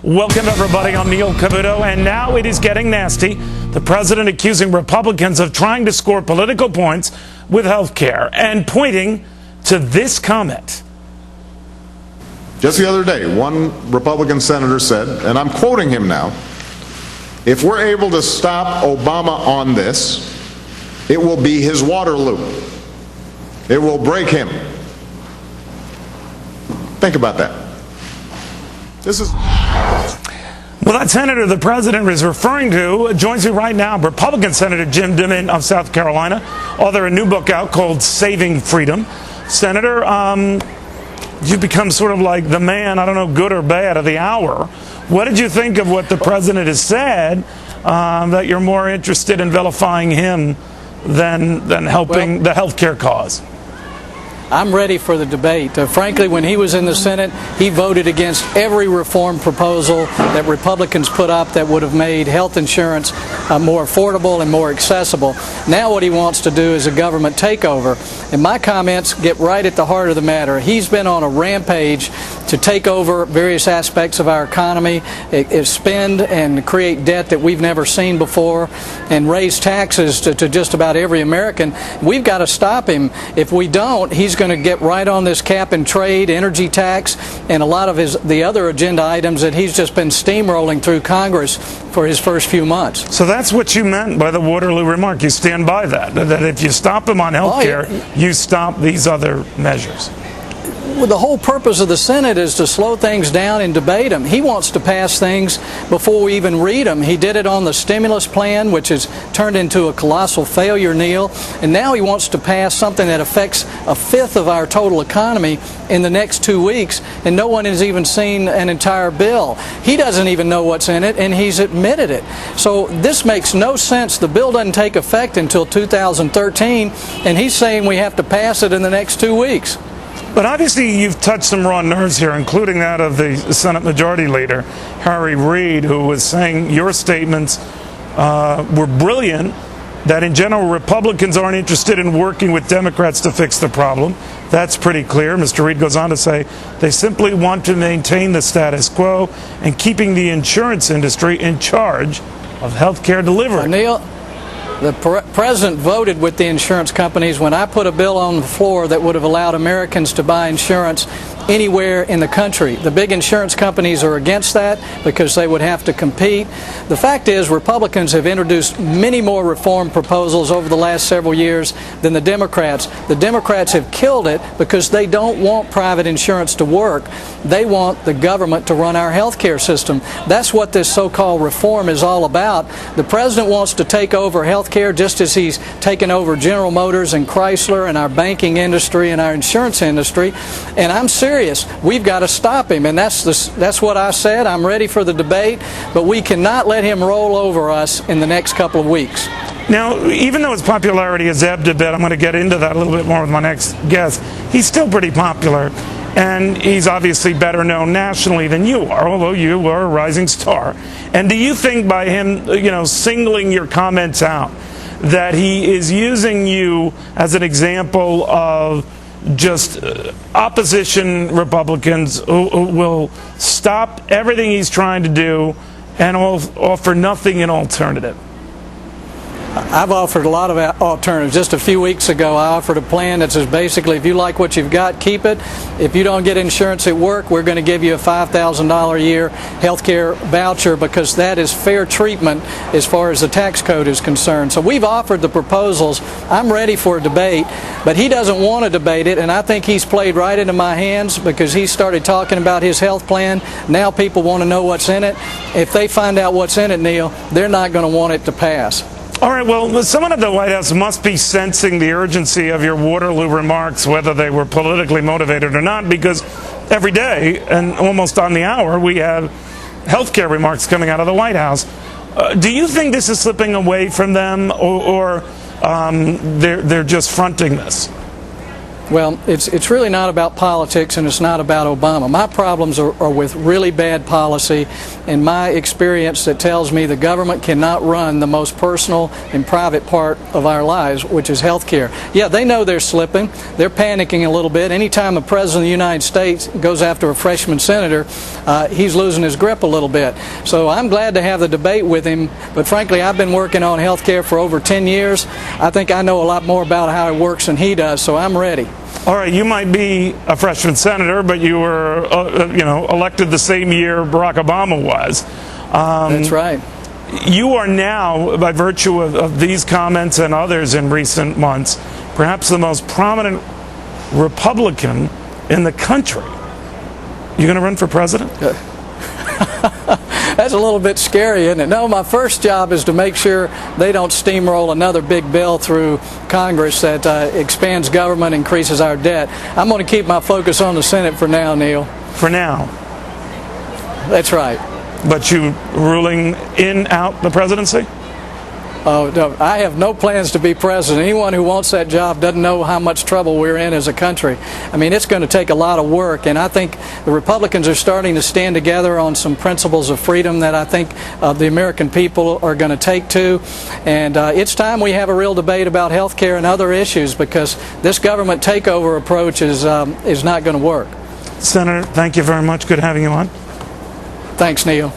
Welcome, everybody. I'm Neil Cavuto, and now it is getting nasty. The president accusing Republicans of trying to score political points with health care and pointing to this comment. Just the other day, one Republican senator said, and I'm quoting him now, "If we're able to stop Obama on this, it will be his Waterloo. It will break him." Think about that. Well, that senator the president is referring to joins me right now, Republican Senator Jim DeMint of South Carolina, author of a new book out called Saving Freedom. Senator, you've become sort of like the man, I don't know, good or bad, of the hour. What did you think of what the president has said, that you're more interested in vilifying him than helping the health care cause? I'm ready for the debate. Frankly, when he was in the Senate, he voted against every reform proposal that Republicans put up that would have made health insurance more affordable and more accessible. Now what he wants to do is a government takeover. And my comments get right at the heart of the matter. He's been on a rampage to take over various aspects of our economy, spend and create debt that we've never seen before, and raise taxes to just about every American. We've got to stop him. If we don't, he's going to get right on this cap and trade, energy tax, and a lot of the other agenda items that he's just been steamrolling through Congress for his first few months. So that's what you meant by the Waterloo remark. You stand by that if you stop him on health care, you stop these other measures. Well, the whole purpose of the Senate is to slow things down and debate them. He wants to pass things before we even read them. He did it on the stimulus plan, which has turned into a colossal failure, Neil. And now he wants to pass something that affects a fifth of our total economy in the next 2 weeks, and no one has even seen an entire bill. He doesn't even know what's in it, and he's admitted it. So this makes no sense. The bill doesn't take effect until 2013, and he's saying we have to pass it in the next 2 weeks. But obviously you've touched some raw nerves here, including that of the Senate Majority Leader, Harry Reid, who was saying your statements were brilliant, that in general Republicans aren't interested in working with Democrats to fix the problem. That's pretty clear. Mr. Reid goes on to say they simply want to maintain the status quo and keeping the insurance industry in charge of health care delivery. Neil, the president voted with the insurance companies when I put a bill on the floor that would have allowed Americans to buy insurance anywhere in the country. The big insurance companies are against that because they would have to compete. The fact is, Republicans have introduced many more reform proposals over the last several years than the Democrats. The Democrats have killed it because they don't want private insurance to work. They want the government to run our health care system. That's what this so-called reform is all about. The president wants to take over health care just as he's taken over General Motors and Chrysler and our banking industry and our insurance industry. And I'm serious. We've got to stop him, and that's what I said. I'm ready for the debate, but we cannot let him roll over us in the next couple of weeks. Now, even though his popularity has ebbed a bit, I'm going to get into that a little bit more with my next guest, he's still pretty popular, and he's obviously better known nationally than you are, although you are a rising star. And do you think by him, singling your comments out, that he is using you as an example of just opposition Republicans who will stop everything he's trying to do and offer nothing in alternative? I've offered a lot of alternatives. Just a few weeks ago, I offered a plan that says basically, if you like what you've got, keep it. If you don't get insurance at work, we're going to give you a $5,000 a year health care voucher because that is fair treatment as far as the tax code is concerned. So we've offered the proposals. I'm ready for a debate, but he doesn't want to debate it, and I think he's played right into my hands because he started talking about his health plan. Now people want to know what's in it. If they find out what's in it, Neil, they're not going to want it to pass. All right, well, someone at the White House must be sensing the urgency of your Waterloo remarks, whether they were politically motivated or not, because every day and almost on the hour we have health care remarks coming out of the White House. Do you think this is slipping away from them, or they're just fronting this? Well, it's really not about politics, and it's not about Obama. My problems are with really bad policy and my experience that tells me the government cannot run the most personal and private part of our lives, which is health care. Yeah, they know they're slipping. They're panicking a little bit. Anytime a president of the United States goes after a freshman senator, he's losing his grip a little bit. So I'm glad to have the debate with him, but frankly, I've been working on health care for over 10 years. I think I know a lot more about how it works than he does, so I'm ready. All right, you might be a freshman senator, but you were, elected the same year Barack Obama was. That's right. You are now, by virtue of these comments and others in recent months, perhaps the most prominent Republican in the country. You going to run for president? That's a little bit scary, isn't it? No, my first job is to make sure they don't steamroll another big bill through Congress that expands government, increases our debt. I'm going to keep my focus on the Senate for now, Neil. For now. That's right. But you ruling in, out the presidency? Oh, no, I have no plans to be president. Anyone who wants that job doesn't know how much trouble we're in as a country. I mean, it's going to take a lot of work, and I think the Republicans are starting to stand together on some principles of freedom that I think the American people are going to take to. And it's time we have a real debate about health care and other issues, because this government takeover approach is not going to work. Senator, thank you very much. Good having you on. Thanks, Neil.